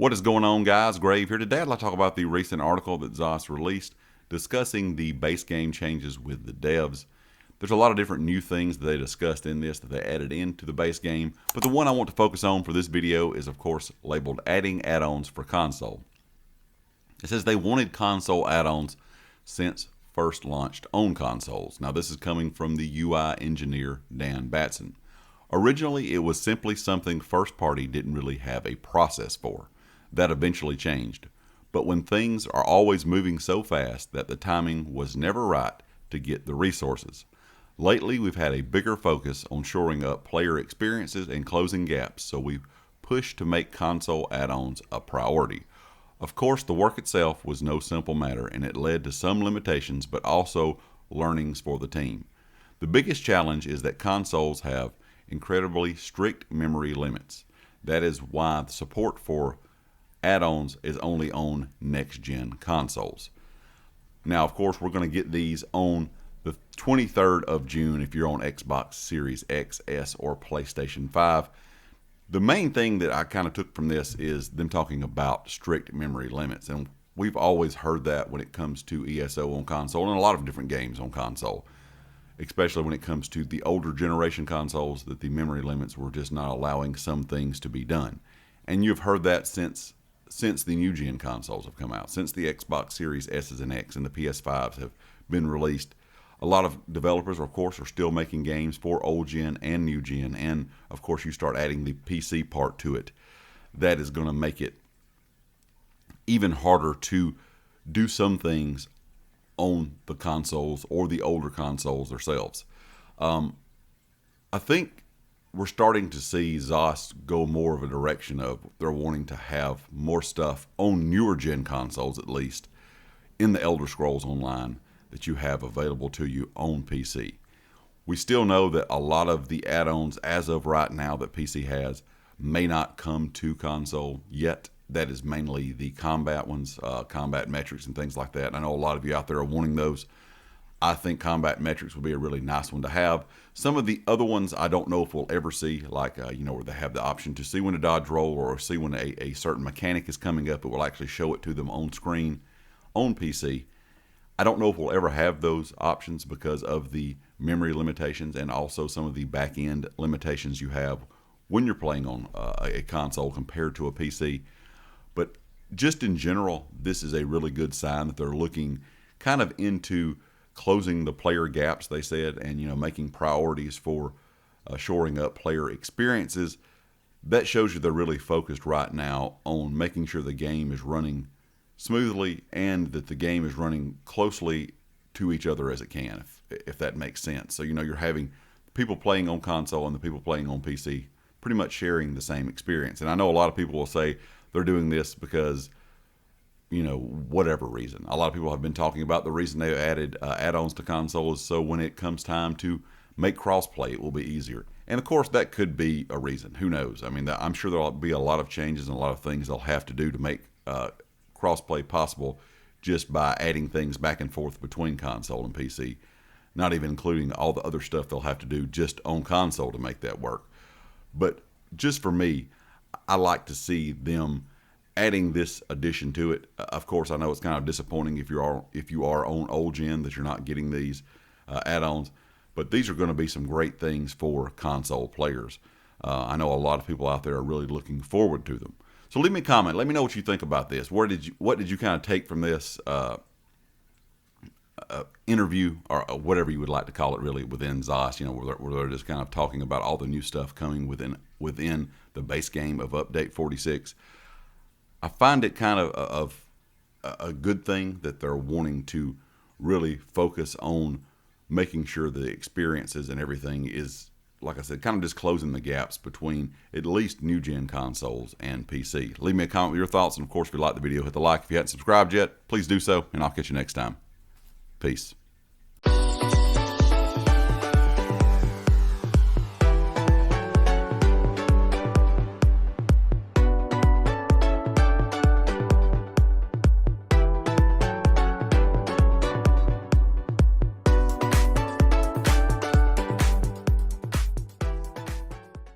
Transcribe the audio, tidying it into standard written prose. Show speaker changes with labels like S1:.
S1: What is going on, guys? Grave here. Today I'd like to talk about the recent article that ZOS released discussing the base game changes with the devs. There's a lot of different new things that they discussed in this that they added into the base game, but the one I want to focus on for this video is, of course, labeled Adding Add-ons for Console. It says they wanted console add-ons since first launched on consoles. Now, this is coming from the UI engineer, Dan Batson. Originally, it was simply something first party didn't really have a process for. That eventually changed. But when things are always moving so fast that the timing was never right to get the resources. Lately, we've had a bigger focus on shoring up player experiences and closing gaps, so we've pushed to make console add-ons a priority. Of course, the work itself was no simple matter, and it led to some limitations, but also learnings for the team. The biggest challenge is that consoles have incredibly strict memory limits. That is why the support for add-ons is only on next-gen consoles. Now, of course, we're going to get these on the 23rd of June if you're on Xbox Series X, S, or PlayStation 5. The main thing that I kind of took from this is them talking about strict memory limits. And we've always heard that when it comes to ESO on console and a lot of different games on console, especially when it comes to the older generation consoles, that the memory limits were just not allowing some things to be done. And you've heard that since the new gen consoles have come out, since the Xbox Series S's and X and the PS5s have been released. A lot of developers, of course, are still making games for old gen and new gen, and of course you start adding the PC part to it. That is going to make it even harder to do some things on the consoles or the older consoles themselves. I think we're starting to see ZOS go more of a direction of they're wanting to have more stuff on newer gen consoles, at least in the Elder Scrolls Online, that you have available to you on PC. We still know that a lot of the add-ons as of right now that PC has may not come to console yet. That is mainly the combat ones, combat metrics and things like that. I know a lot of you out there are wanting those. I think combat metrics would be a really nice one to have. Some of the other ones I don't know if we'll ever see, like where they have the option to see when a dodge roll or see when a certain mechanic is coming up. It will actually show it to them on screen on PC. I don't know if we'll ever have those options because of the memory limitations and also some of the back-end limitations you have when you're playing on a console compared to a PC. But just in general, this is a really good sign that they're looking kind of into closing the player gaps, they said, and making priorities for shoring up player experiences. That shows you they're really focused right now on making sure the game is running smoothly and that the game is running closely to each other as it can, if that makes sense. So you're having people playing on console and the people playing on PC pretty much sharing the same experience. And I know a lot of people will say they're doing this because whatever reason. A lot of people have been talking about the reason they added add-ons to consoles, so when it comes time to make crossplay, it will be easier. And of course, that could be a reason. Who knows? I mean, I'm sure there'll be a lot of changes and a lot of things they'll have to do to make crossplay possible just by adding things back and forth between console and PC, not even including all the other stuff they'll have to do just on console to make that work. But just for me, I like to see them adding this addition to it. Of course, I know it's kind of disappointing if you are on old gen that you're not getting these add-ons, but these are going to be some great things for console players. I know a lot of people out there are really looking forward to them. So leave me a comment. Let me know what you think about this. What did you kind of take from this interview, or whatever you would like to call it, really, within ZOS? Where they're just kind of talking about all the new stuff coming within the base game of Update 46. I find it kind of a good thing that they're wanting to really focus on making sure the experiences and everything is, like I said, kind of just closing the gaps between at least new gen consoles and PC. Leave me a comment with your thoughts, and of course, if you like the video, hit the like. If you haven't subscribed yet, please do so, and I'll catch you next time. Peace.